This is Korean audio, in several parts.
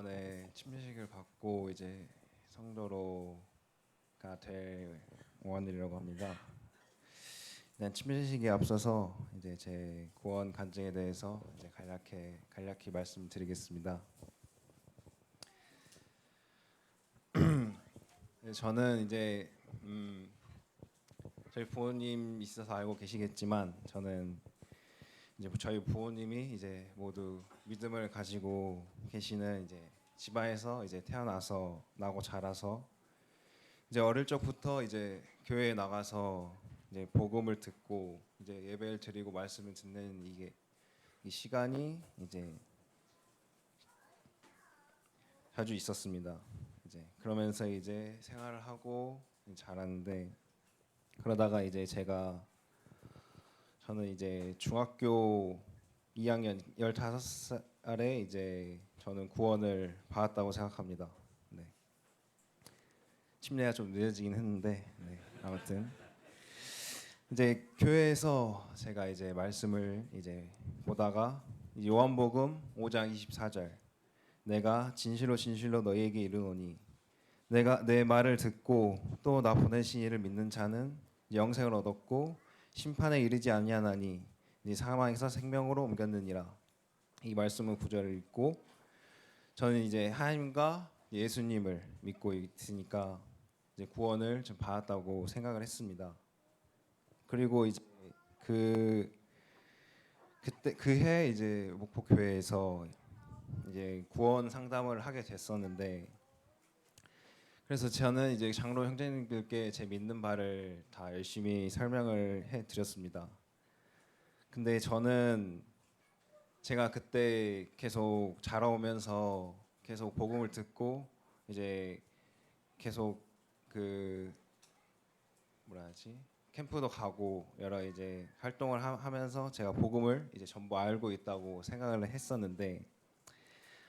이번에 침례식을 받고 이제 성도로가 될 오원이라고 합니다. 일단 침례식에 앞서서 이제 제 구원 간증에 대해서 이제 간략히 말씀드리겠습니다. 저는 이제 저희 부모님 있어서 알고 계시겠지만 저는 이제 저희 부모님이 이제 모두 믿음을 가지고 계시는 이제 집안에서 이제 태어나서 나고 자라서 이제 어릴 적부터 이제 교회에 나가서 이제 복음을 듣고 이제 예배를 드리고 말씀을 듣는 이 시간이 이제 자주 있었습니다. 이제 그러면서 이제 생활을 하고 자랐는데 그러다가 이제 저는 이제 중학교 2학년 15살에 이제 저는 구원을 받았다고 생각합니다. 네. 침례가 좀 늦어지긴 했는데 아무튼 이제 교회에서 제가 이제 말씀을 이제 보다가 요한복음 5장 24절 내가 진실로 진실로 너희에게 이르노니 내가 내 말을 듣고 또 나 보내신 이를 믿는 자는 영생을 얻었고 심판에 이르지 아니하나니 네 사망에서 생명으로 옮겼느니라. 이 말씀은 구절을 읽고 저는 이제 하나님과 예수님을 믿고 있으니까 이제 구원을 좀 받았다고 생각을 했습니다. 그리고 이제 그때 그해 이제 목포교회에서 이제 구원 상담을 하게 됐었는데 그래서 저는 이제 장로 형제님들께 제 믿는 바를 다 열심히 설명을 해 드렸습니다. 근데 저는 제가 그때 계속 자라오면서 계속 복음을 듣고 이제 계속 그 뭐라 하지? 캠프도 가고 여러 이제 활동을 하면서 제가 복음을 이제 전부 알고 있다고 생각을 했었는데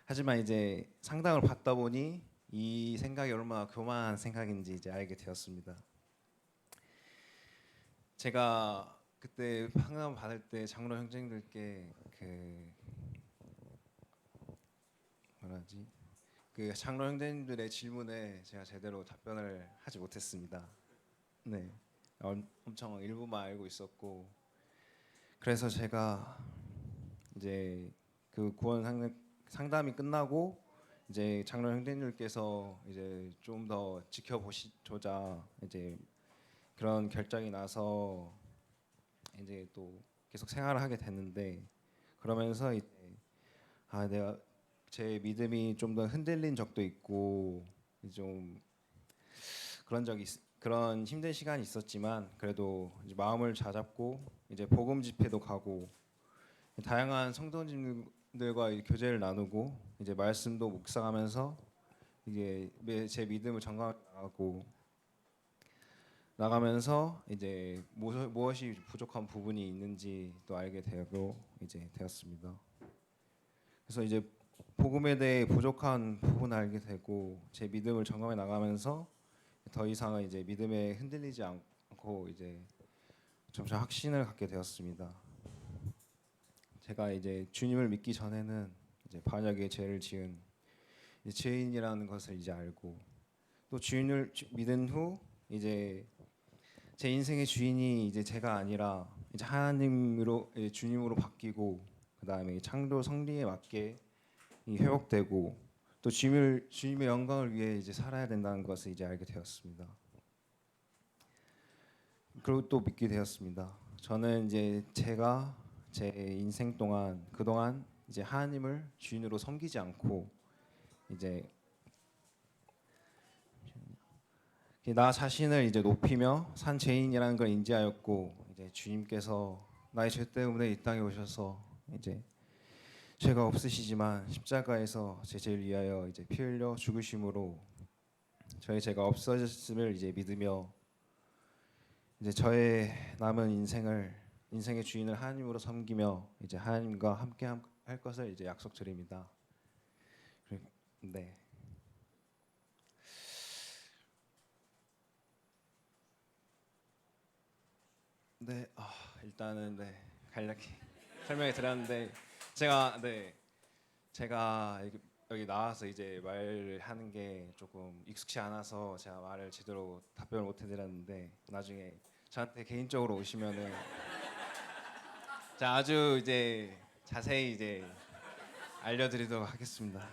하지만 이제 상담을 받다 보니 이 생각이 얼마나 교만한 생각인지 이제 알게 되었습니다. 제가 그때 상담 받을 때 장로 형제님들께 그 뭐라지? 그 장로 형제님들의 질문에 제가 제대로 답변을 하지 못했습니다. 네, 엄청 일부만 알고 있었고 그래서 제가 이제 그 구원 상담이 끝나고 이제 장로 형제님들께서 이제 좀 더 지켜보시조자 이제 그런 결정이 나서 이제 또 계속 생활을 하게 됐는데 그러면서 이제 내가 제 믿음이 좀 더 흔들린 적도 있고 좀 그런 힘든 시간이 있었지만 그래도 이제 마음을 다잡고 이제 복음 집회도 가고 다양한 성도님들과 교제를 나누고 이제 말씀도 묵상하면서 이게 제 믿음을 나가면서 이제 무엇이 부족한 부분이 있는지 또 알게 되고 이제 되었습니다. 그래서 이제 복음에 대해 부족한 부분을 알게 되고 제 믿음을 점검해 나가면서 더 이상은 이제 믿음에 흔들리지 않고 이제 점차 확신을 갖게 되었습니다. 제가 이제 주님을 믿기 전에는 이제 반역의 죄를 지은 죄인이라는 것을 이제 알고 또 주인을 믿은 후 이제 제 인생의 주인이 이제 제가 아니라 이제 하나님으로 주님으로 바뀌고 그 다음에 창조 성리에 맞게 회복되고 또 주님의 영광을 위해 이제 살아야 된다는 것을 이제 알게 되었습니다. 그리고 또 믿게 되었습니다. 저는 이제 제가 제 인생 동안 그동안 이제 하나님을 주인으로 섬기지 않고 이제 나 자신을 이제 높이며 산 죄인이라는 걸 인지하였고 이제 주님께서 나의 죄 때문에 이 땅에 오셔서 이제 죄가 없으시지만 십자가에서 제 죄를 위하여 이제 피 흘려 죽으심으로 저의 죄가 없어졌음을 이제 믿으며 이제 저의 남은 인생의 주인을 하나님으로 섬기며 이제 하나님과 함께 할 것을 이제 약속드립니다. 네. 네, 일단은 간략히 설명해 드렸는데 제가 여기 나와서 이제 말을 하는 게 조금 익숙치 않아서 제가 말을 제대로 답변을 못 해드렸는데 나중에 저한테 개인적으로 오시면은 자 아주 이제 자세히 이제 알려드리도록 하겠습니다.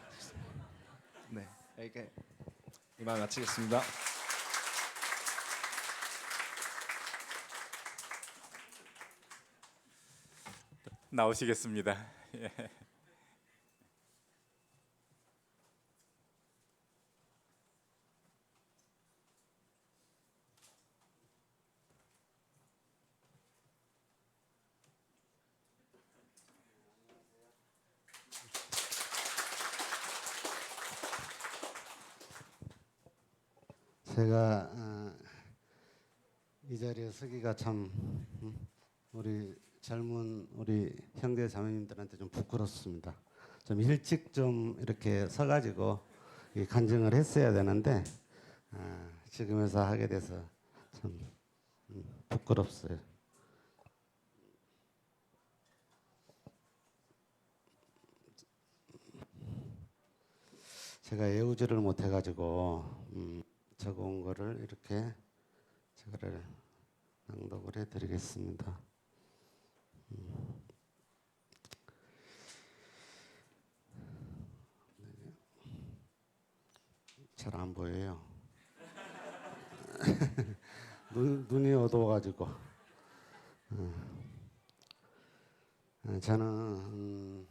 네, 이렇게 이만 마치겠습니다. 나오시겠습니다. 예. 제가 이 자리에 서기가 참 우리 젊은 우리 형제 자매님들한테 좀 부끄럽습니다. 좀 일찍 좀 이렇게 서가지고 이 간증을 했어야 되는데 지금에서 하게 돼서 참 부끄럽어요. 제가 외우지를 못해가지고 적어온 거를 이렇게 제가 낭독을 해드리겠습니다. 잘 안 보여요. 눈이 어두워가지고. 저는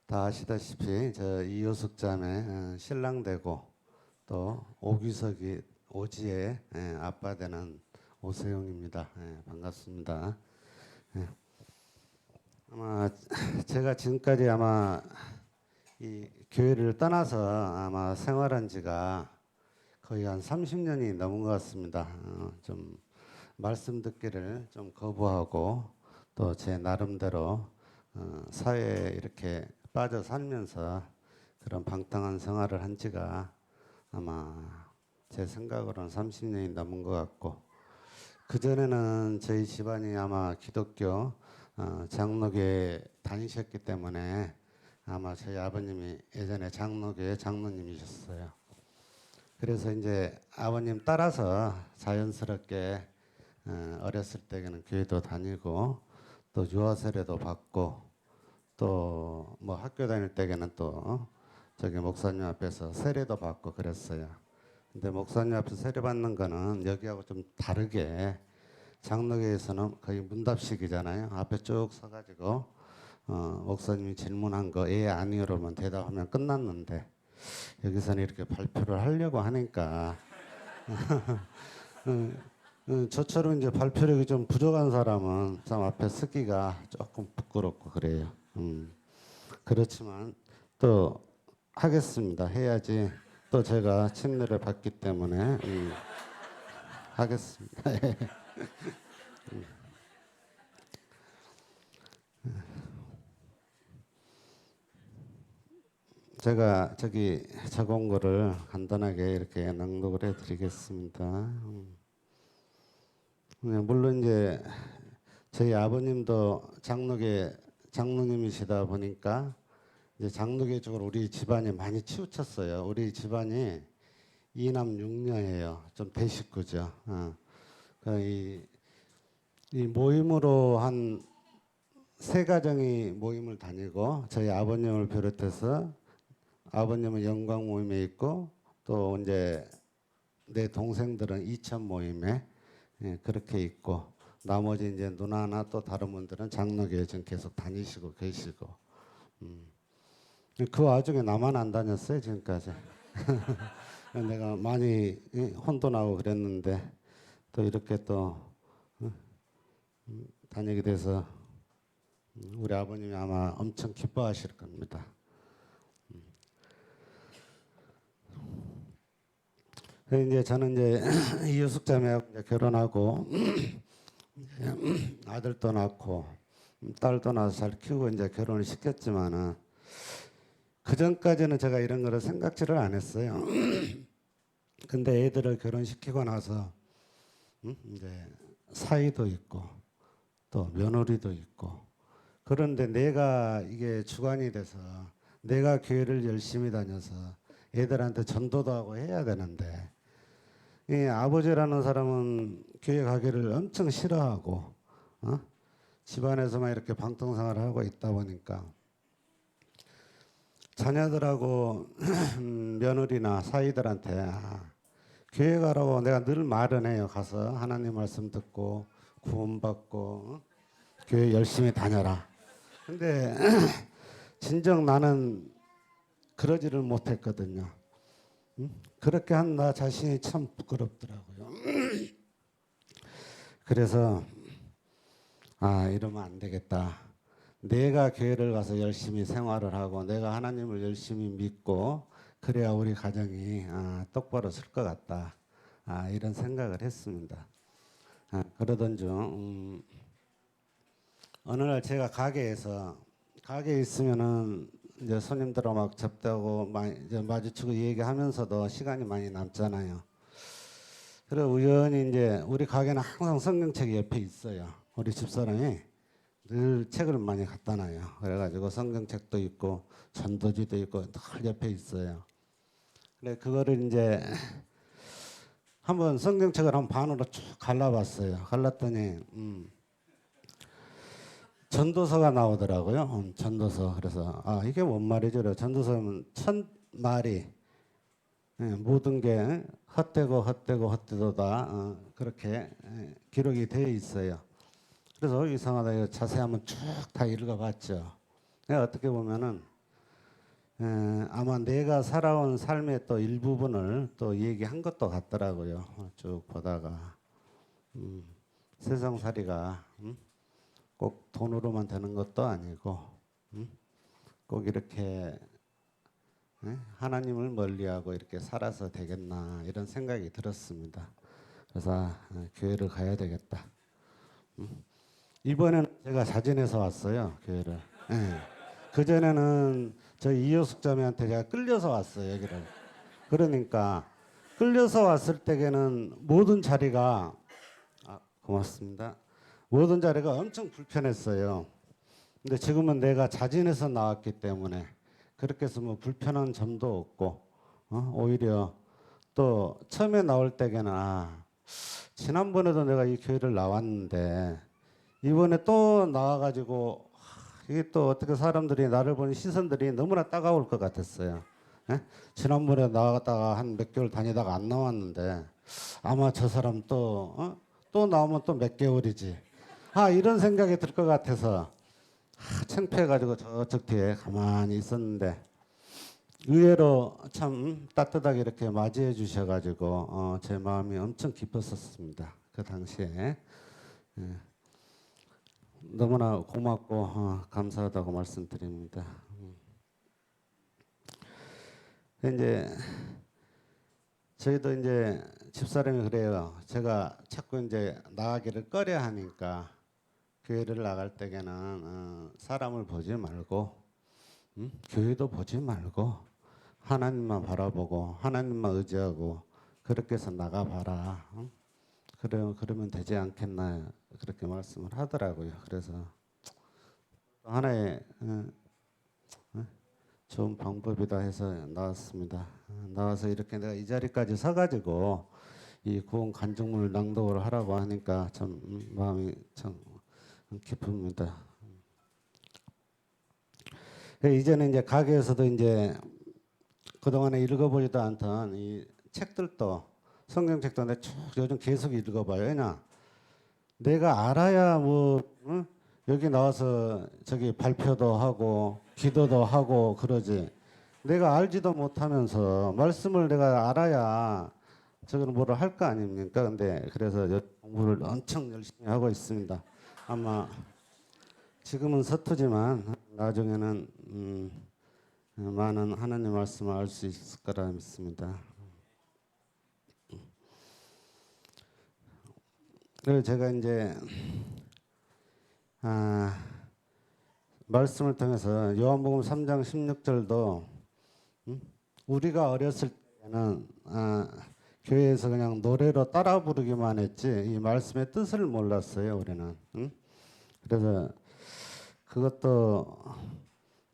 다 아시다시피 저 이효숙 자매 신랑 되고 또 오규석이 오지의 아빠 되는 오세용입니다. 반갑습니다. 아마 제가 지금까지 아마 이 교회를 떠나서 아마 생활한 지가 거의 한 30년이 넘은 것 같습니다. 좀 말씀 듣기를 좀 거부하고 또 제 나름대로 사회에 이렇게 빠져 살면서 그런 방탕한 생활을 한 지가 아마 제 생각으로는 30년이 넘은 것 같고 그전에는 저희 집안이 아마 기독교 장로교에 다니셨기 때문에 아마 저희 아버님이 예전에 장로교회 장로님이셨어요. 그래서 이제 아버님 따라서 자연스럽게 어렸을 때에는 교회도 다니고 또 유아 세례도 받고 또 뭐 학교 다닐 때에는 또 저기 목사님 앞에서 세례도 받고 그랬어요. 근데 목사님 앞에서 세례 받는 거는 여기하고 좀 다르게 장로교에서는 거의 문답식이잖아요. 앞에 쭉 서가지고 목사님이 질문한 거 예 아니요로만 대답하면 끝났는데 여기서는 이렇게 발표를 하려고 하니까 저처럼 이제 발표력이 좀 부족한 사람은 참 앞에 서기가 조금 부끄럽고 그래요. 그렇지만 또 하겠습니다. 해야지 또 제가 침례를 받기 때문에 하겠습니다. 제가 저기 적은 거를 간단하게 이렇게 낭독을 해드리겠습니다. 물론 이제 저희 아버님도 장로계 장로님이시다 보니까 이제 장로계 쪽으로 우리 집안이 많이 치우쳤어요. 우리 집안이 이남 육녀예요. 좀 대식구죠. 이 모임으로 한 세 가정이 모임을 다니고 저희 아버님을 비롯해서 아버님은 영광 모임에 있고 또 이제 내 동생들은 이천 모임에 그렇게 있고 나머지 이제 누나나 또 다른 분들은 장로교에 지금 계속 다니시고 계시고 그 와중에 나만 안 다녔어요 지금까지. 내가 많이 혼돈하고 그랬는데 또 이렇게 또 다니게 돼서 우리 아버님이 아마 엄청 기뻐하실 겁니다. 이제 저는 이제 이효숙 자매하고 결혼하고 아들도 낳고 딸도 낳아서 잘 키우고 이제 결혼을 시켰지만은 그 전까지는 제가 이런 거를 생각지를 안 했어요. 근데 애들을 결혼시키고 나서 이제 사위도 있고 또 며느리도 있고 그런데 내가 이게 주관이 돼서 내가 교회를 열심히 다녀서 애들한테 전도도 하고 해야 되는데 이 아버지라는 사람은 교회 가기를 엄청 싫어하고 집안에서만 이렇게 방통생활을 하고 있다 보니까 자녀들하고 며느리나 사위들한테 교회 가라고 내가 늘 말은 해요. 가서 하나님 말씀 듣고 구원받고 교회 열심히 다녀라. 근데 진정 나는 그러지를 못했거든요. 그렇게 한 나 자신이 참 부끄럽더라고요. 그래서 이러면 안 되겠다. 내가 교회를 가서 열심히 생활을 하고 내가 하나님을 열심히 믿고 그래야 우리 가정이 똑바로 설 것 같다. 이런 생각을 했습니다. 그러던 중 어느 날 제가 가게에 있으면은 이제 손님들하고 막 접대하고 이제 마주치고 얘기하면서도 시간이 많이 남잖아요. 그래서 우연히 이제 우리 가게는 항상 성경책이 옆에 있어요. 우리 집사람이 늘 책을 많이 갖다 놔요. 그래가지고 성경책도 있고 전도지도 있고 늘 옆에 있어요. 그래 그거를 이제 한번 성경책을 한 반으로 쭉 갈라봤어요. 갈랐더니 전도서가 나오더라고요. 전도서. 그래서 이게 뭔 말이죠? 그래서 전도서는 천 말이 모든 게 헛되도다 그렇게 기록이 되어 있어요. 그래서 이상하다 이거 자세히 한번 쭉 다 읽어봤죠. 어떻게 보면은 아마 내가 살아온 삶의 또 일부분을 또 얘기한 것도 같더라고요. 쭉 보다가 세상살이가 꼭 돈으로만 되는 것도 아니고 꼭 이렇게 하나님을 멀리하고 이렇게 살아서 되겠나 이런 생각이 들었습니다. 그래서 교회를 가야 되겠다. 이번에는 제가 자진해서 왔어요. 교회를. 그 전에는 저희 이효숙 자매한테 제가 끌려서 왔어요. 여기를. 그러니까 끌려서 왔을 때에는 모든 자리가 고맙습니다. 모든 자리가 엄청 불편했어요. 근데 지금은 내가 자진해서 나왔기 때문에 그렇게 해서 뭐 불편한 점도 없고 오히려 또 처음에 나올 때에는 지난번에도 내가 이 교회를 나왔는데 이번에 또 나와가지고 이게 또 어떻게 사람들이 나를 보는 시선들이 너무나 따가울 것 같았어요. 지난번에 나갔다가 한 몇 개월 다니다가 안 나왔는데 아마 저 사람 또 나오면 또 몇 개월이지. 이런 생각이 들 것 같아서 창피해가지고 저쪽 뒤에 가만히 있었는데 의외로 참 따뜻하게 이렇게 맞이해 주셔가지고 제 마음이 엄청 깊었었습니다. 그 당시에 너무나 고맙고 감사하다고 말씀드립니다. 이제 저희도 이제 집사람이 그래요. 제가 자꾸 이제 나가기를 꺼려 하니까 교회를 나갈 때에는 사람을 보지 말고 교회도 보지 말고 하나님만 바라보고 하나님만 의지하고 그렇게 해서 나가봐라. 그러면 되지 않겠나 그렇게 말씀을 하더라고요. 그래서 하나의 좋은 방법이다 해서 나왔습니다. 나와서 이렇게 내가 이 자리까지 서가지고 이 구원 간증문을 낭독을 하라고 하니까 참 마음이 참 기쁩니다. 이제는 이제 가게에서도 이제 그동안에 읽어보지도 않던 이 책들도 성경책도 내가 쭉 요즘 계속 읽어봐요. 왜냐 내가 알아야 뭐 여기 나와서 저기 발표도 하고 기도도 하고 그러지. 내가 알지도 못하면서 말씀을 내가 알아야 저거는 뭐를 할 거 아닙니까? 근데 그래서 공부를 엄청 열심히 하고 있습니다. 아마 지금은 서투지만 나중에는 많은 하나님 말씀을 알 수 있을 거라 믿습니다. 그래서 제가 이제 말씀을 통해서 요한복음 3장 16절도 우리가 어렸을 때는 교회에서 그냥 노래로 따라 부르기만 했지 이 말씀의 뜻을 몰랐어요. 우리는. 그래서 그것도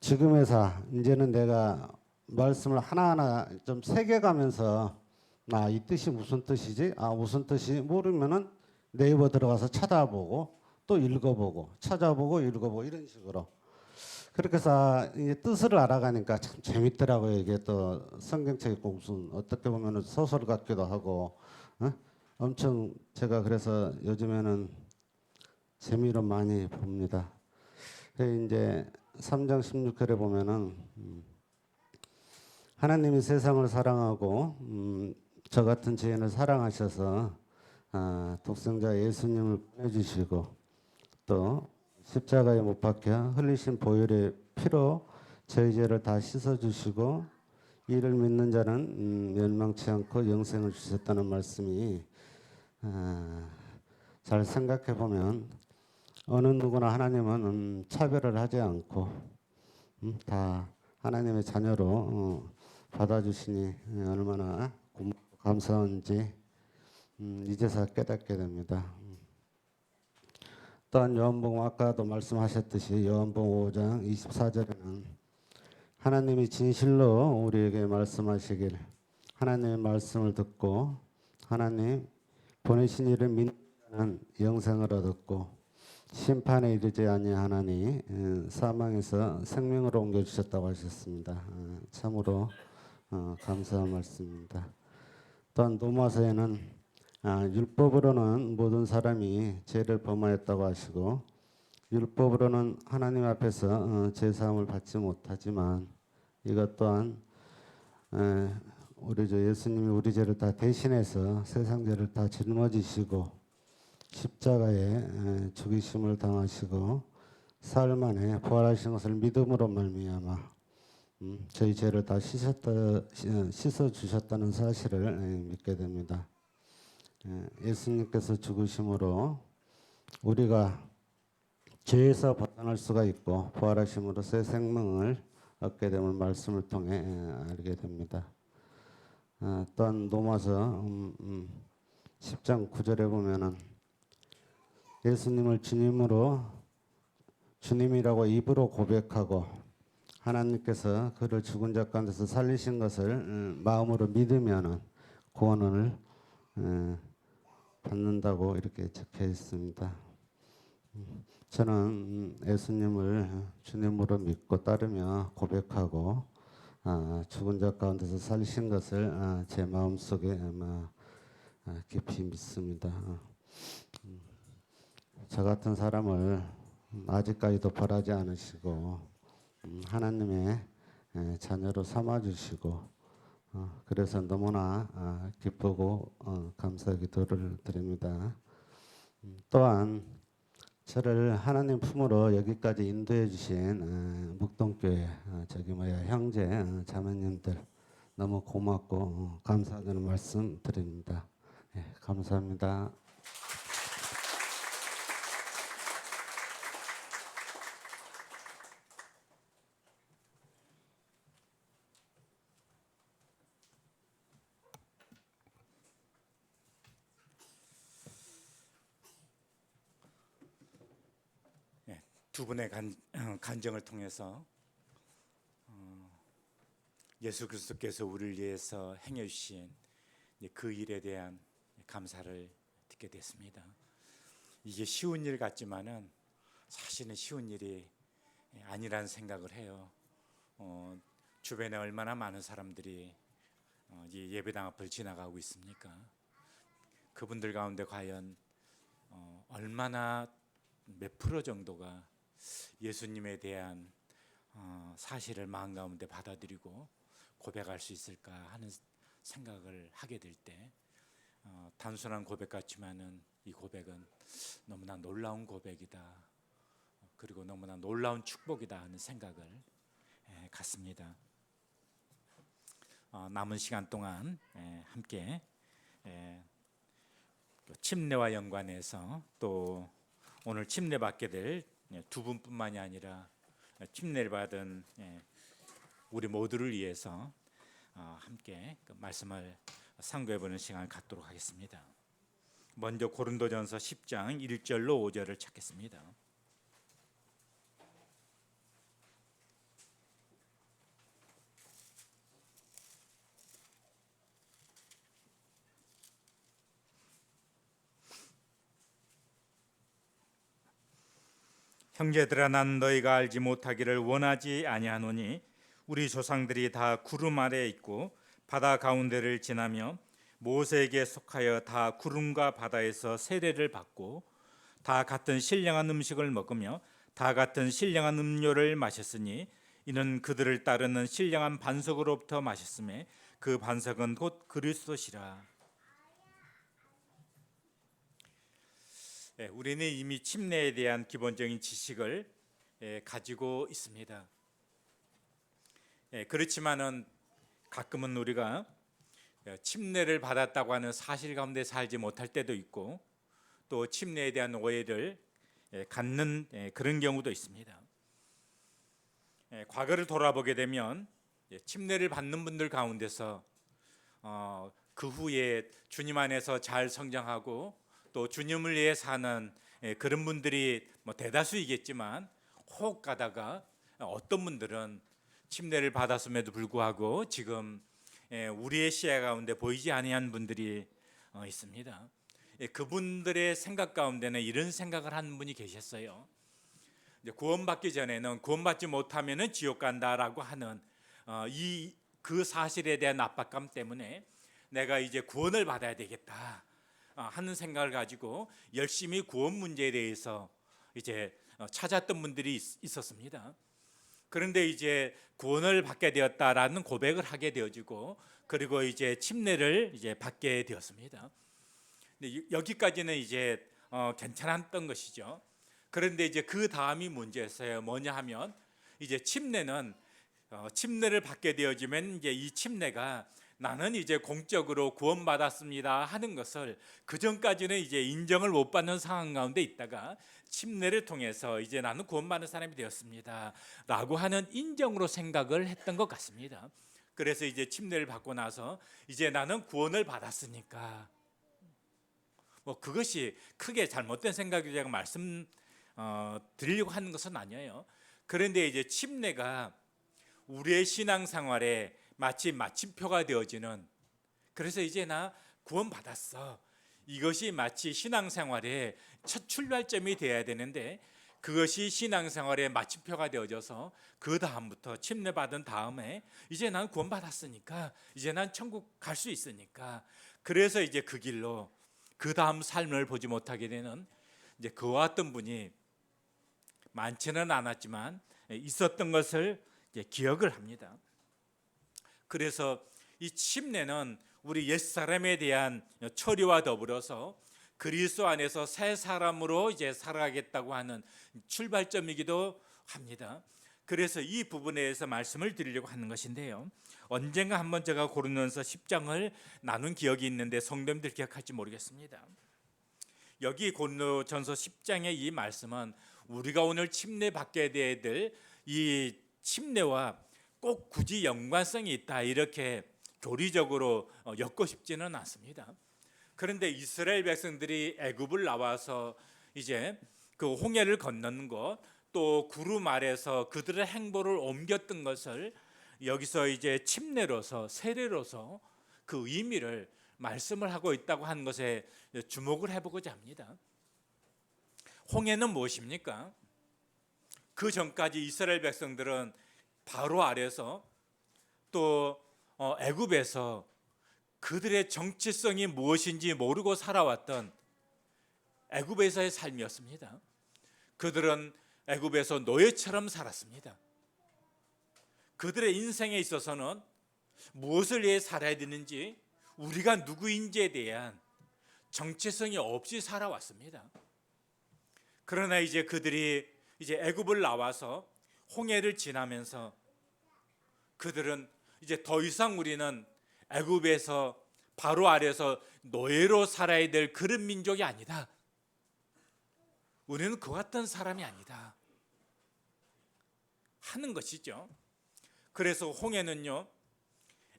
지금에서 이제는 내가 말씀을 하나하나 좀 새겨가면서 이 뜻이 무슨 뜻이지? 무슨 뜻이 모르면은 네이버 들어가서 찾아보고 또 읽어보고 찾아보고 읽어보고 이런 식으로 그렇게 해서 이제 뜻을 알아가니까 참 재밌더라고요. 이게 또 성경책이 꼭 무슨 어떻게 보면은 소설 같기도 하고 엄청 제가 그래서 요즘에는 재미로 많이 봅니다. 이제 3장 16절에 보면은 하나님이 세상을 사랑하고 저 같은 죄인을 사랑하셔서 독생자 예수님을 보내주시고 또 십자가에 못 박혀 흘리신 보혈의 피로 저희 죄를 다 씻어주시고 이를 믿는 자는 멸망치 않고 영생을 주셨다는 말씀이 잘 생각해 보면 어느 누구나 하나님은 차별을 하지 않고 다 하나님의 자녀로 받아주시니 얼마나 감사한지 이제서 깨닫게 됩니다. 또한 요한복음 아까도 말씀하셨듯이 요한복음 5장 24절에는 하나님이 진실로 우리에게 말씀하시길 하나님의 말씀을 듣고 하나님 보내신 이를 믿는 자는 영생을 얻었고 심판에 이르지 아니하나니 사망에서 생명으로 옮겨 주셨다고 하셨습니다. 참으로 감사한 말씀입니다. 또한 로마서에는 율법으로는 모든 사람이 죄를 범하였다고 하시고 율법으로는 하나님 앞에서 제사함을 받지 못하지만 이것 또한 우리 주 예수님이 우리 죄를 다 대신해서 세상 죄를 다 짊어지시고 십자가에 죽이심을 당하시고 사흘 만에 부활하신 것을 믿음으로 말미암아 저희 죄를 다 씻어 주셨다는 사실을 믿게 됩니다. 예수님께서 죽으심으로 우리가 죄에서 벗어날 수가 있고 부활하심으로 새 생명을 얻게 됨을 말씀을 통해 알게 됩니다. 또한 로마서 10장 9절에 보면은 예수님을 주님이라고 입으로 고백하고 하나님께서 그를 죽은 자 가운데서 살리신 것을 마음으로 믿으면은 구원을 받는다고 이렇게 적혀 있습니다. 저는 예수님을 주님으로 믿고 따르며 고백하고 죽은 자 가운데서 살리신 것을 제 마음속에 깊이 믿습니다. 저 같은 사람을 아직까지도 벌하지 않으시고 하나님의 자녀로 삼아주시고 그래서 너무나 기쁘고 감사 기도를 드립니다. 또한 저를 하나님 품으로 여기까지 인도해 주신 묵동교회 형제 자매님들 너무 고맙고 감사하다는 말씀 드립니다. 감사합니다. 두 분의 간증을 통해서 예수 그리스도께서 우리를 위해서 행해 주신 그 일에 대한 감사를 듣게 됐습니다. 이게 쉬운 일 같지만은 사실은 쉬운 일이 아니라는 생각을 해요. 주변에 얼마나 많은 사람들이 이 예배당 앞을 지나가고 있습니까? 그분들 가운데 과연 얼마나 몇 프로 정도가 예수님에 대한 사실을 마음 가운데 받아들이고 고백할 수 있을까 하는 생각을 하게 될 때 단순한 고백 같지만은 이 고백은 너무나 놀라운 고백이다. 그리고 너무나 놀라운 축복이다 하는 생각을 갖습니다. 남은 시간 동안 함께 침례와 연관해서 또 오늘 침례 받게 될 두 분뿐만이 아니라 침례를 받은 우리 모두를 위해서 함께 그 말씀을 상고해보는 시간을 갖도록 하겠습니다. 먼저 고린도전서 10장 1절로 5절을 찾겠습니다. 형제들아, 난 너희가 알지 못하기를 원하지 아니하노니 우리 조상들이 다 구름 아래에 있고 바다 가운데를 지나며 모세에게 속하여 다 구름과 바다에서 세례를 받고 다 같은 신령한 음식을 먹으며 다 같은 신령한 음료를 마셨으니 이는 그들을 따르는 신령한 반석으로부터 마셨음에 그 반석은 곧 그리스도시라. 우리는 이미 침례에 대한 기본적인 지식을 가지고 있습니다. 그렇지만은 가끔은 우리가 침례를 받았다고 하는 사실 가운데 살지 못할 때도 있고 또 침례에 대한 오해를 갖는 그런 경우도 있습니다. 과거를 돌아보게 되면 침례를 받는 분들 가운데서 그 후에 주님 안에서 잘 성장하고 또 주님을 위해 사는 그런 분들이 대다수이겠지만 혹 가다가 어떤 분들은 침례를 받았음에도 불구하고 지금 우리의 시야 가운데 보이지 아니한 분들이 있습니다. 그분들의 생각 가운데는 이런 생각을 하는 분이 계셨어요. 구원받기 전에는 구원받지 못하면은 지옥 간다라고 하는 그 사실에 대한 압박감 때문에 내가 이제 구원을 받아야 되겠다 하는 생각을 가지고 열심히 구원 문제에 대해서 이제 찾았던 분들이 있었습니다. 그런데 이제 구원을 받게 되었다라는 고백을 하게 되어지고 그리고 이제 침례를 이제 받게 되었습니다. 여기까지는 이제 괜찮았던 것이죠. 그런데 이제 그 다음이 문제였어요. 뭐냐 하면 이제 침례를 받게 되어지면 이제 이 침례가 나는 이제 공적으로 구원받았습니다 하는 것을 그 전까지는 이제 인정을 못 받는 상황 가운데 있다가 침례를 통해서 이제 나는 구원받는 사람이 되었습니다 라고 하는 인정으로 생각을 했던 것 같습니다. 그래서 이제 침례를 받고 나서 이제 나는 구원을 받았으니까 그것이 크게 잘못된 생각이 제가 말씀 드리려고 하는 것은 아니에요. 그런데 이제 침례가 우리의 신앙생활에 마치 마침표가 되어지는, 그래서 이제 나 구원받았어, 이것이 마치 신앙생활의 첫 출발점이 되어야 되는데 그것이 신앙생활의 마침표가 되어져서 그 다음부터 침례받은 다음에 이제 난 구원받았으니까 이제 난 천국 갈 수 있으니까 그래서 이제 그 길로 그 다음 삶을 보지 못하게 되는 이제 그와 같은 분이 많지는 않았지만 있었던 것을 이제 기억을 합니다. 그래서 이 침례는 우리 옛사람에 대한 처리와 더불어서 그리스도 안에서 새 사람으로 이제 살아가겠다고 하는 출발점이기도 합니다. 그래서 이 부분에 대해서 말씀을 드리려고 하는 것인데요. 언젠가 한번 제가 고린도전서 10장을 나눈 기억이 있는데 성도님들 기억할지 모르겠습니다. 여기 고린도전서 10장의 이 말씀은 우리가 오늘 침례 받게 될 이 침례와 꼭 굳이 연관성이 있다 이렇게 교리적으로 엮고 싶지는 않습니다. 그런데 이스라엘 백성들이 애굽을 나와서 이제 그 홍해를 건너는 것, 또 구름 아래서 그들의 행보를 옮겼던 것을 여기서 이제 침례로서 세례로서 그 의미를 말씀을 하고 있다고 하는 것에 주목을 해보고자 합니다. 홍해는 무엇입니까? 그 전까지 이스라엘 백성들은 바로 아래서 또 애굽에서 그들의 정체성이 무엇인지 모르고 살아왔던 애굽에서의 삶이었습니다. 그들은 애굽에서 노예처럼 살았습니다. 그들의 인생에 있어서는 무엇을 위해 살아야 되는지, 우리가 누구인지에 대한 정체성이 없이 살아왔습니다. 그러나 이제 그들이 이제 애굽을 나와서 홍해를 지나면서 그들은 이제 더 이상 우리는 애굽에서 바로 아래서 노예로 살아야 될 그런 민족이 아니다. 우리는 그 같은 사람이 아니다 하는 것이죠. 그래서 홍해는요,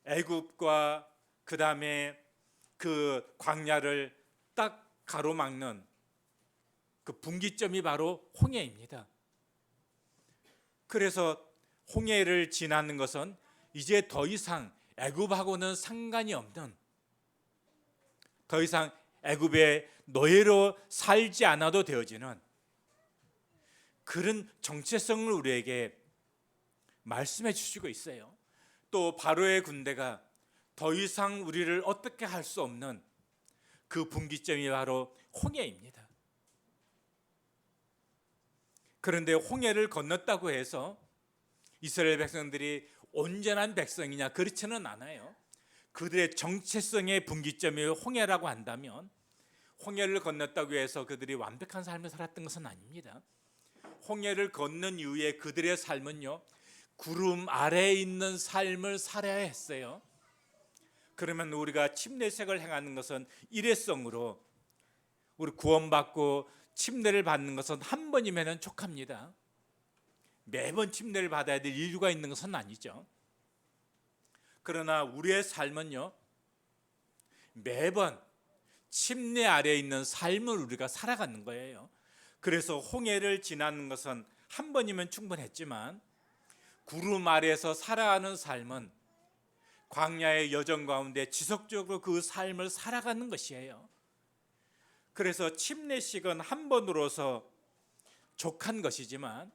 애굽과 그 다음에 그 광야를 딱 가로막는 그 분기점이 바로 홍해입니다. 그래서 홍해를 지나는 것은 이제 더 이상 애굽하고는 상관이 없는, 더 이상 애굽의 노예로 살지 않아도 되어지는 그런 정체성을 우리에게 말씀해 주시고 있어요. 또 바로의 군대가 더 이상 우리를 어떻게 할 수 없는 그 분기점이 바로 홍해입니다. 그런데 홍해를 건넜다고 해서 이스라엘 백성들이 온전한 백성이냐? 그렇지는 않아요. 그들의 정체성의 분기점이 홍해라고 한다면 홍해를 건넜다고 해서 그들이 완벽한 삶을 살았던 것은 아닙니다. 홍해를 건넌 이후에 그들의 삶은요, 구름 아래에 있는 삶을 살아야 했어요. 그러면 우리가 침례색을 행하는 것은 일회성으로, 우리 구원받고 침례를 받는 것은 한 번이면 족합니다. 매번 침례를 받아야 될 이유가 있는 것은 아니죠. 그러나 우리의 삶은요, 매번 침례 아래에 있는 삶을 우리가 살아가는 거예요. 그래서 홍해를 지나는 것은 한 번이면 충분했지만 구름 아래에서 살아가는 삶은 광야의 여정 가운데 지속적으로 그 삶을 살아가는 것이에요. 그래서 침례식은 한 번으로서 족한 것이지만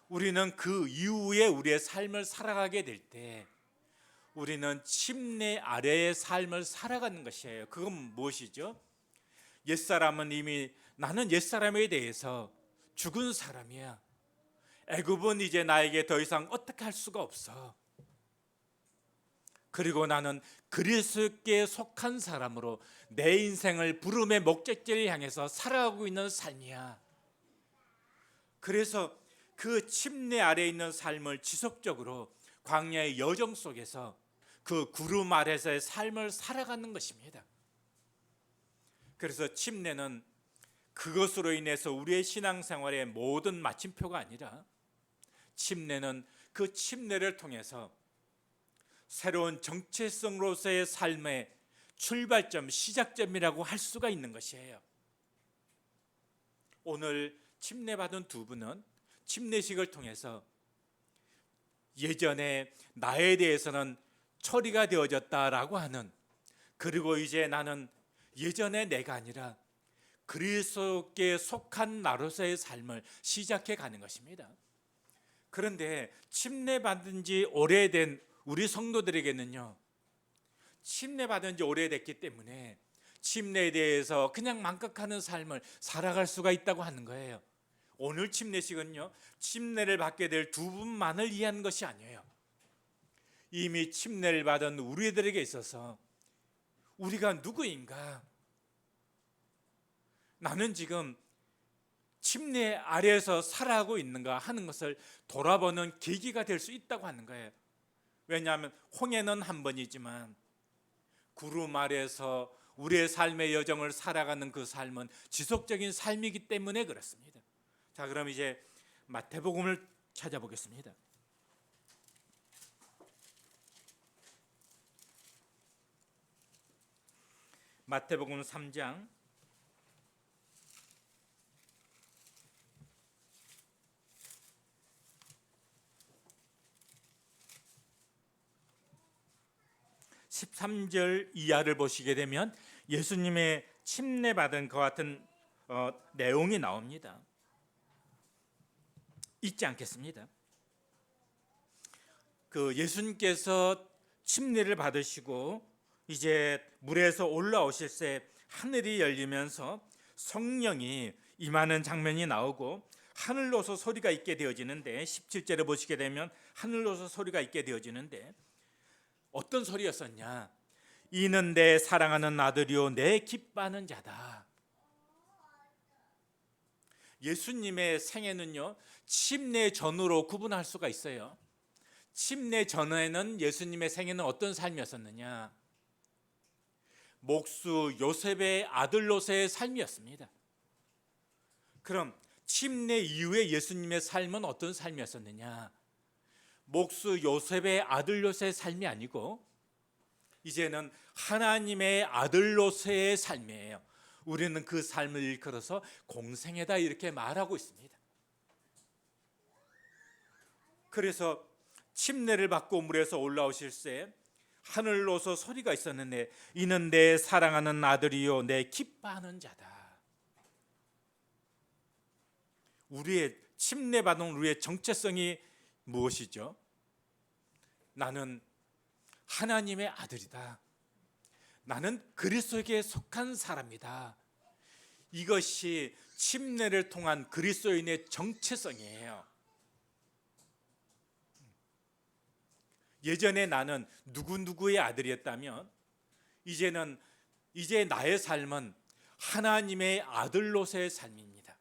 우리는 그 이후에 우리의 삶을 살아가게 될 때 우리는 침례 아래의 삶을 살아가는 것이에요. 그건 무엇이죠? 옛사람은 이미 나는 옛사람에 대해서 죽은 사람이야. 애굽은 이제 나에게 더 이상 어떻게 할 수가 없어. 그리고 나는 그리스도께 속한 사람으로 내 인생을 부름의 목적지를 향해서 살아가고 있는 삶이야. 그래서 그 침례 아래에 있는 삶을 지속적으로 광야의 여정 속에서 그 구름 아래서의 삶을 살아가는 것입니다. 그래서 침례는 그것으로 인해서 우리의 신앙생활의 모든 마침표가 아니라 침례는 그 침례를 통해서 새로운 정체성으로서의 삶의 출발점, 시작점이라고 할 수가 있는 것이에요. 오늘 침례받은 두 분은 침례식을 통해서 예전에 나에 대해서는 처리가 되어졌다라고 하는, 그리고 이제 나는 예전에 내가 아니라 그리스도께 속한 나로서의 삶을 시작해 가는 것입니다. 그런데 침례받은 지 오래된 우리 성도들에게는요, 침례받은 지 오래됐기 때문에 침례에 대해서 그냥 망각하는 삶을 살아갈 수가 있다고 하는 거예요. 오늘 침례식은요, 침례를 받게 될 두 분만을 위한 것이 아니에요. 이미 침례를 받은 우리들에게 있어서 우리가 누구인가? 나는 지금 침례 아래에서 살아가고 있는가 하는 것을 돌아보는 계기가 될 수 있다고 하는 거예요. 왜냐하면 홍해는 한 번이지만 구름 아래에서 우리의 삶의 여정을 살아가는 그 삶은 지속적인 삶이기 때문에 그렇습니다. 자, 그럼 이제 마태복음을 찾아보겠습니다. 마태복음 3장 13절 이하를 보시게 되면 예수님의 침례받은 것 같은 내용이 나옵니다. 잊지 않겠습니다. 그 예수님께서 침례를 받으시고 이제 물에서 올라오실 때 하늘이 열리면서 성령이 임하는 장면이 나오고 하늘로서 소리가 있게 되어지는데, 17절에 보시게 되면 하늘로서 소리가 있게 되어지는데 어떤 소리였었냐? 이는 내 사랑하는 아들이요 내 기뻐하는 자다. 예수님의 생애는요, 침례 전후로 구분할 수가 있어요. 침례 전에는 예수님의 생애는 어떤 삶이었었느냐? 목수 요셉의 아들로서의 삶이었습니다. 그럼 침례 이후에 예수님의 삶은 어떤 삶이었었느냐? 목수 요셉의 아들로서의 삶이 아니고 이제는 하나님의 아들로서의 삶이에요. 우리는 그 삶을 일컬어서 공생애다 이렇게 말하고 있습니다. 그래서 침례를 받고 물에서 올라오실 때 하늘로서 소리가 있었는데 이는 내 사랑하는 아들이요 내 기뻐하는 자다. 우리의 침례받은 우리의 정체성이 무엇이죠? 나는 하나님의 아들이다. 나는 그리스도에게 속한 사람이다. 이것이 침례를 통한 그리스도인의 정체성이에요. 예전에 나는 누구누구의 아들이었다면 이제 나의 삶은 하나님의 아들로서의 삶입니다.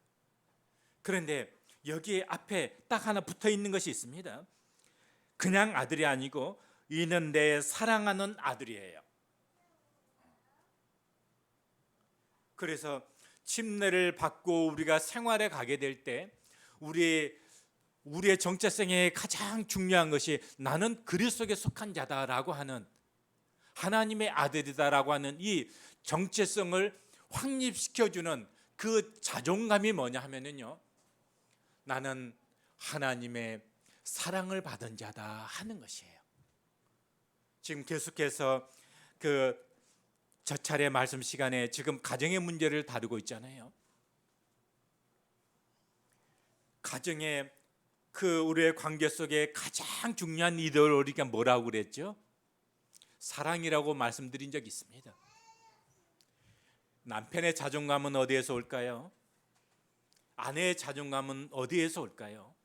그런데 여기 앞에 딱 하나 붙어 있는 것이 있습니다. 그냥 아들이 아니고 이는 내 사랑하는 아들이에요. 그래서 침례를 받고 우리가 생활에 가게 될 때 우리의 정체성에 가장 중요한 것이 나는 그리스도에 속한 자다라고 하는, 하나님의 아들이다라고 하는 이 정체성을 확립시켜주는 그 자존감이 뭐냐 하면은요, 나는 하나님의 사랑을 받은 자다 하는 것이에요. 지금 계속해서 저 차례 말씀 시간에 지금 가정의 문제를 다루고 있잖아요. 가정의 우리의 관계 속에 가장 중요한 이데올로기가 뭐라고 그랬죠? 사랑이라고 말씀드린 적이 있습니다. 남편의 자존감은 어디에서 올까요? 아내의 자존감은 어디에서 올까요?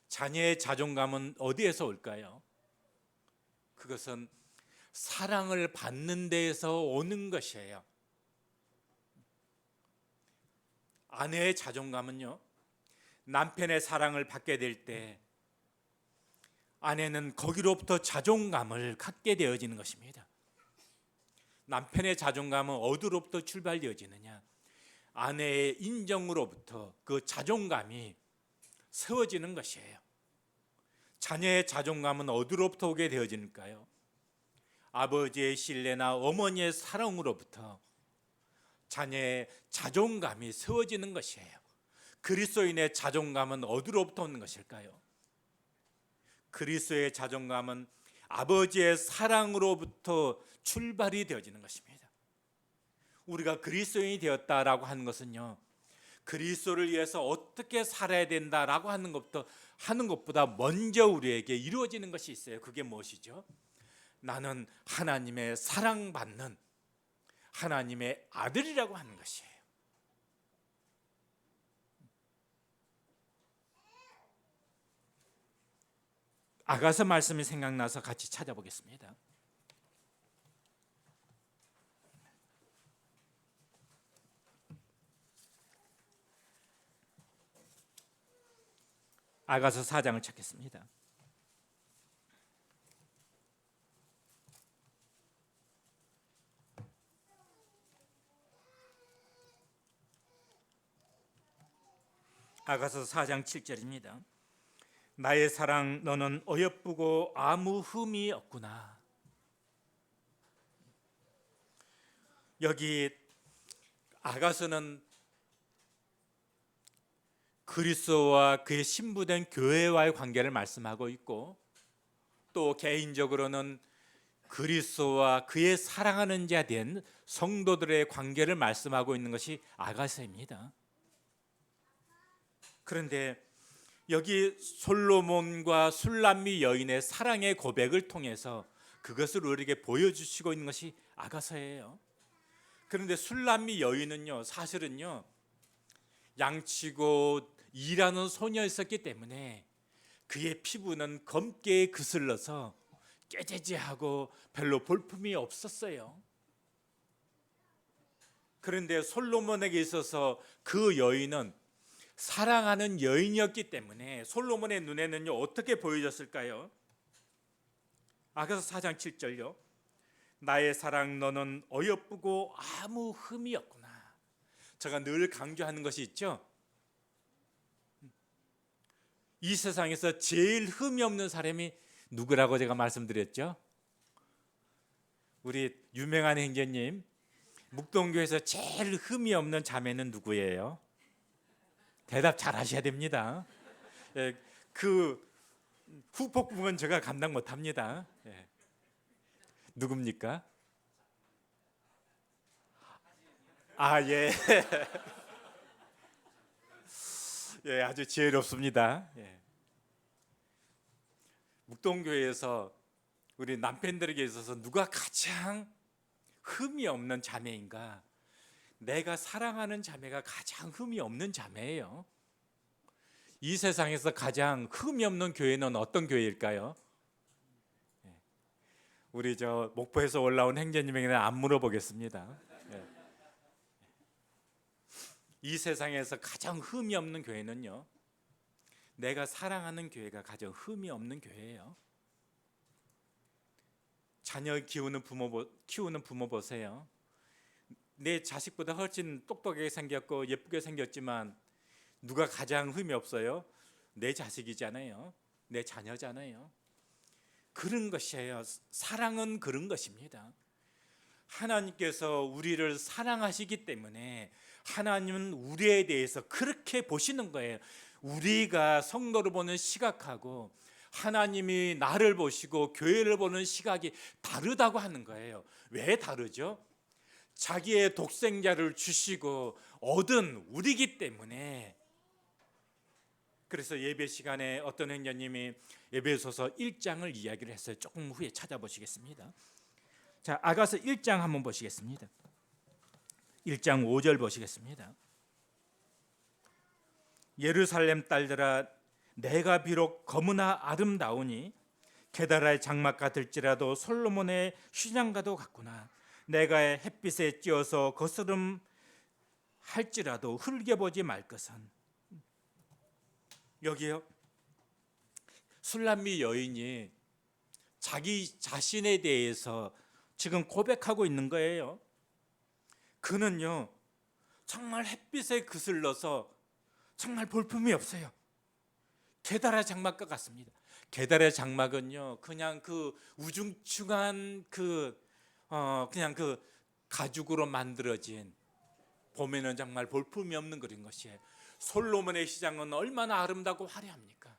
자녀의 자존감은 어디에서 올까요? 그것은 사랑을 받는 데에서 오는 것이에요. 아내의 자존감은요, 남편의 사랑을 받게 될 때 아내는 거기로부터 자존감을 갖게 되어지는 것입니다. 남편의 자존감은 어디로부터 출발되어지느냐? 아내의 인정으로부터 그 자존감이 세워지는 것이에요. 자녀의 자존감은 어디로부터 오게 되어지는가요? 아버지의 신뢰나 어머니의 사랑으로부터 자녀의 자존감이 세워지는 것이에요. 그리스도인의 자존감은 어디로부터 오는 것일까요? 그리스도의 자존감은 아버지의 사랑으로부터 출발이 되어지는 것입니다. 우리가 그리스도인이 되었다라고 하는 것은요, 그리스도를 위해서 어떻게 살아야 된다라고 하는 것보다 먼저 우리에게 이루어지는 것이 있어요. 그게 무엇이죠? 나는 하나님의 사랑받는 하나님의 아들이라고 하는 것이에요. 아가서 말씀이 생각나서 같이 찾아보겠습니다. 아가서 4장을 찾겠습니다. 아가서 4장 7절입니다. 나의 사랑 너는 어여쁘고 아무 흠이 없구나. 여기 아가서는 그리스도와 그의 신부된 교회와의 관계를 말씀하고 있고, 또 개인적으로는 그리스도와 그의 사랑하는 자 된 성도들의 관계를 말씀하고 있는 것이 아가서입니다. 그런데 여기 솔로몬과 술람미 여인의 사랑의 고백을 통해서 그것을 우리에게 보여주시고 있는 것이 아가서예요. 그런데 술람미 여인은요, 사실은요, 양치고 일하는 소녀였었기 때문에 그의 피부는 검게 그슬러서 깨재재하고 별로 볼품이 없었어요. 그런데 솔로몬에게 있어서 그 여인은 사랑하는 여인이었기 때문에 솔로몬의 눈에는요, 어떻게 보여졌을까요? 아가서 4장 7절요. 나의 사랑 너는 어여쁘고 아무 흠이 없구나. 제가 늘 강조하는 것이 있죠. 이 세상에서 제일 흠이 없는 사람이 누구라고 제가 말씀드렸죠? 우리 유명한 행제님, 묵동교에서 제일 흠이 없는 자매는 누구예요? 대답 잘 하셔야 됩니다. 그 후폭 부분 제가 감당 못합니다. 누굽니까? 아, 예. 예, 아주 지혜롭습니다. 예. 묵동교회에서 우리 남편들에게 있어서 누가 가장 흠이 없는 자매인가? 내가 사랑하는 자매가 가장 흠이 없는 자매예요. 이 세상에서 가장 흠이 없는 교회는 어떤 교회일까요? 예. 우리 저 목포에서 올라온 행제님에게는 안 물어보겠습니다. 예. 이 세상에서 가장 흠이 없는 교회는요, 내가 사랑하는 교회가 가장 흠이 없는 교회예요. 자녀 키우는 부모 보세요. 내 자식보다 훨씬 똑똑하게 생겼고 예쁘게 생겼지만 누가 가장 흠이 없어요? 내 자식이잖아요. 내 자녀잖아요. 그런 것이에요. 사랑은 그런 것입니다. 하나님께서 우리를 사랑하시기 때문에 하나님은 우리에 대해서 그렇게 보시는 거예요. 우리가 성도를 보는 시각하고 하나님이 나를 보시고 교회를 보는 시각이 다르다고 하는 거예요. 왜 다르죠? 자기의 독생자를 주시고 얻은 우리이기 때문에. 그래서 예배 시간에 어떤 행자님이 에베소서 1장을 이야기를 했어요. 조금 후에 찾아보시겠습니다. 자, 아가서 1장 한번 보시겠습니다. 1장 5절 보시겠습니다. 예루살렘 딸들아, 내가 비록 거무나 아름다우니 게다라의 장막 같을지라도 솔로몬의 휘장과도 같구나. 내가 햇빛에 찌어서 거스름 할지라도 흘겨보지 말 것은. 여기요, 술람미 여인이 자기 자신에 대해서 지금 고백하고 있는 거예요. 그는요, 정말 햇빛에 그슬러서 정말 볼품이 없어요. 게다라 장막과 같습니다. 게다라 장막은요, 그냥 그 우중충한 그냥 그 가죽으로 만들어진, 보면은 정말 볼품이 없는 그런 것이에요. 솔로몬의 시장은 얼마나 아름답고 화려합니까?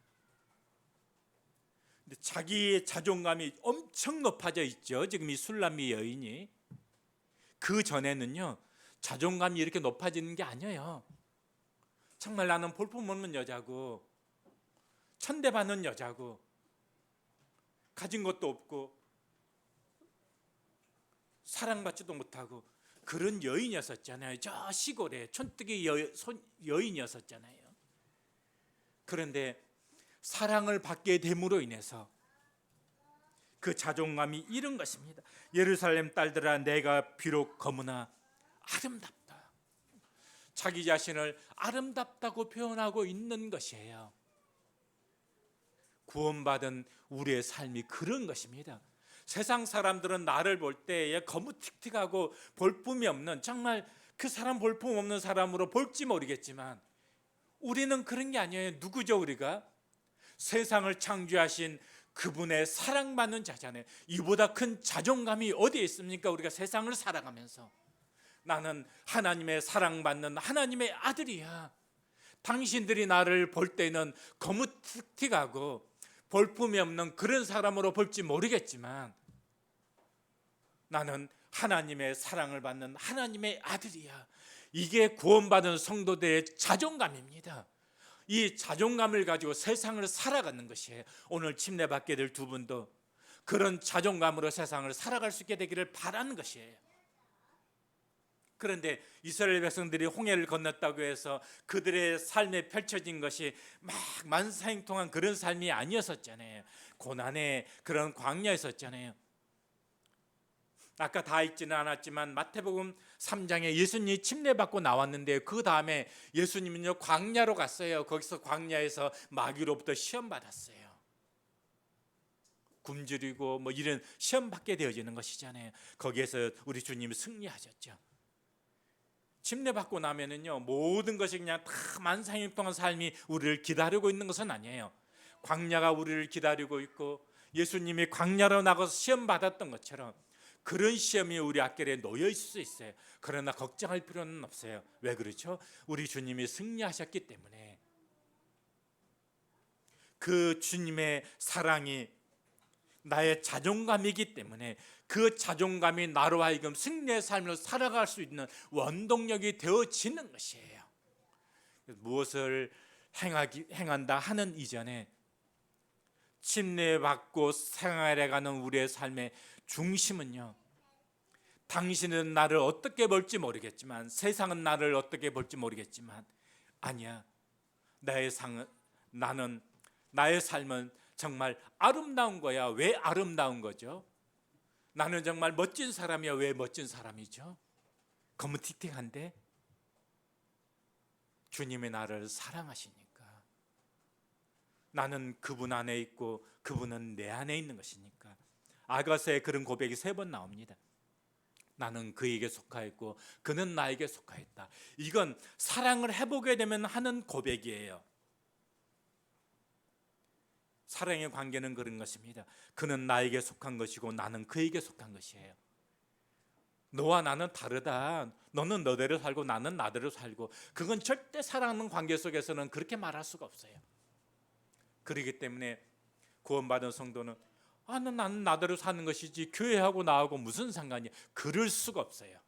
근데 자기의 자존감이 엄청 높아져 있죠. 지금 이 술람미 여인이. 그 전에는요, 자존감이 이렇게 높아지는 게 아니에요. 정말 나는 볼품 없는 여자고 천대받는 여자고 가진 것도 없고 사랑받지도 못하고 그런 여인이었었잖아요. 저 시골에 촌뜨기 여인이었었잖아요. 그런데 사랑을 받게 됨으로 인해서 그 자존감이 이런 것입니다. 예루살렘 딸들아, 내가 비록 거무나 아름답다. 자기 자신을 아름답다고 표현하고 있는 것이에요. 구원받은 우리의 삶이 그런 것입니다. 세상 사람들은 나를 볼 때 거무틱틱하고 볼품이 없는, 정말 그 사람 볼품 없는 사람으로 볼지 모르겠지만 우리는 그런 게 아니에요. 누구죠 우리가? 세상을 창조하신 그분의 사랑받는 자잖아요. 이보다 큰 자존감이 어디에 있습니까? 우리가 세상을 살아가면서 나는 하나님의 사랑받는 하나님의 아들이야. 당신들이 나를 볼 때는 거무틱틱하고 볼품이 없는 그런 사람으로 볼지 모르겠지만 나는 하나님의 사랑을 받는 하나님의 아들이야. 이게 구원받은 성도들의 자존감입니다. 이 자존감을 가지고 세상을 살아가는 것이에요. 오늘 침례받게 될 두 분도 그런 자존감으로 세상을 살아갈 수 있게 되기를 바라는 것이에요. 그런데 이스라엘 백성들이 홍해를 건넜다고 해서 그들의 삶에 펼쳐진 것이 막 만사행통한 그런 삶이 아니었었잖아요. 고난의 그런 광야였었잖아요. 아까 다 읽지는 않았지만 마태복음 3장에 예수님이 침례받고 나왔는데 그 다음에 예수님은요 광야로 갔어요. 거기서 광야에서 마귀로부터 시험 받았어요. 굶주리고 뭐 이런 시험 받게 되어지는 것이잖아요. 거기에서 우리 주님이 승리하셨죠. 침례받고 나면은요 모든 것이 그냥 다 만상일동한 삶이 우리를 기다리고 있는 것은 아니에요. 광야가 우리를 기다리고 있고 예수님이 광야로 나가서 시험 받았던 것처럼 그런 시험이 우리 앞길에 놓여 있을 수 있어요. 그러나 걱정할 필요는 없어요. 왜 그렇죠? 우리 주님이 승리하셨기 때문에. 그 주님의 사랑이 나의 자존감이기 때문에 그 자존감이 나로 하여금 승리의 삶을 살아갈 수 있는 원동력이 되어지는 것이에요. 무엇을 행한다 하는 이전에 침례받고 생활해가는 우리의 삶의 중심은요, 당신은 나를 어떻게 볼지 모르겠지만, 세상은 나를 어떻게 볼지 모르겠지만, 아니야, 나의 삶은 정말 아름다운 거야. 왜 아름다운 거죠? 나는 정말 멋진 사람이야. 왜 멋진 사람이죠? 거무튀튀한데 주님이 나를 사랑하시니까. 나는 그분 안에 있고 그분은 내 안에 있는 것이니까. 아가서에 그런 고백이 3번 나옵니다. 나는 그에게 속하였고 그는 나에게 속하였다. 이건 사랑을 해보게 되면 하는 고백이에요. 사랑의 관계는 그런 것입니다. 그는 나에게 속한 것이고 나는 그에게 속한 것이에요. 너와 나는 다르다. 너는 너대로 살고 나는 나대로 살고. 그건 절대 사랑하는 관계 속에서는 그렇게 말할 수가 없어요. 그렇기 때문에 구원받은 성도는 나는 나대로 사는 것이지 교회하고 나하고 무슨 상관이야. 그럴 수가 없어요.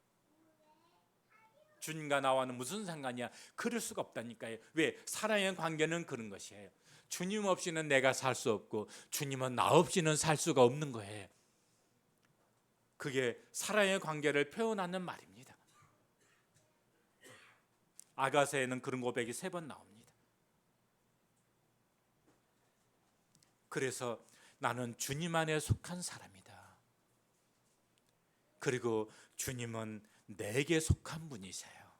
주님과 나와는 무슨 상관이야. 그럴 수가 없다니까요. 왜? 사랑의 관계는 그런 것이에요. 주님 없이는 내가 살 수 없고 주님은 나 없이는 살 수가 없는 거예요. 그게 사랑의 관계를 표현하는 말입니다. 아가서에는 그런 고백이 3번 나옵니다. 그래서 나는 주님 안에 속한 사람이다. 그리고 주님은 내게 속한 분이세요.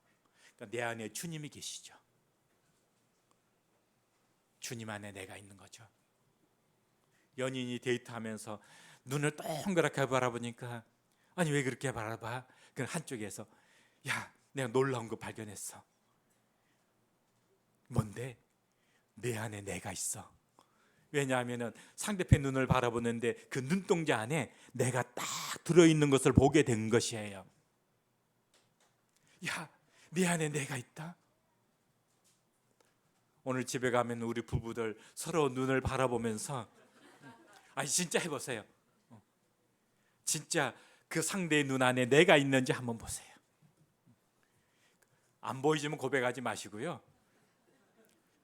그러니까 내 안에 주님이 계시죠. 주님 안에 내가 있는 거죠. 연인이 데이트하면서 눈을 동그랗게 바라보니까 아니 왜 그렇게 바라봐? 그 한쪽에서 야 내가 놀라운 거 발견했어. 뭔데? 내 안에 내가 있어. 왜냐하면 상대편 눈을 바라보는데 그 눈동자 안에 내가 딱 들어있는 것을 보게 된 것이에요. 야, 내 안에 내가 있다. 오늘 집에 가면 우리 부부들 서로 눈을 바라보면서 아니 진짜 해보세요. 진짜 그 상대의 눈 안에 내가 있는지 한번 보세요. 안 보이지면 고백하지 마시고요.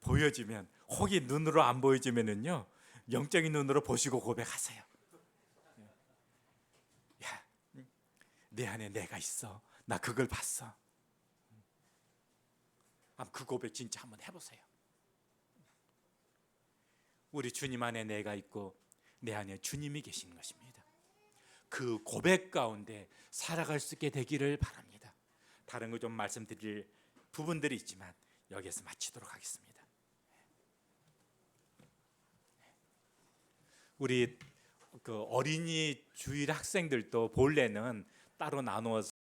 보여지면 혹이 눈으로 안 보여지면은요 영적인 눈으로 보시고 고백하세요. 야, 내 안에 내가 있어. 나 그걸 봤어. 그 고백 진짜 한번 해보세요. 우리 주님 안에 내가 있고 내 안에 주님이 계신 것입니다. 그 고백 가운데 살아갈 수 있게 되기를 바랍니다. 다른 거 좀 말씀드릴 부분들이 있지만 여기에서 마치도록 하겠습니다. 우리 그 어린이 주일 학생들도 본래는 따로 나누어서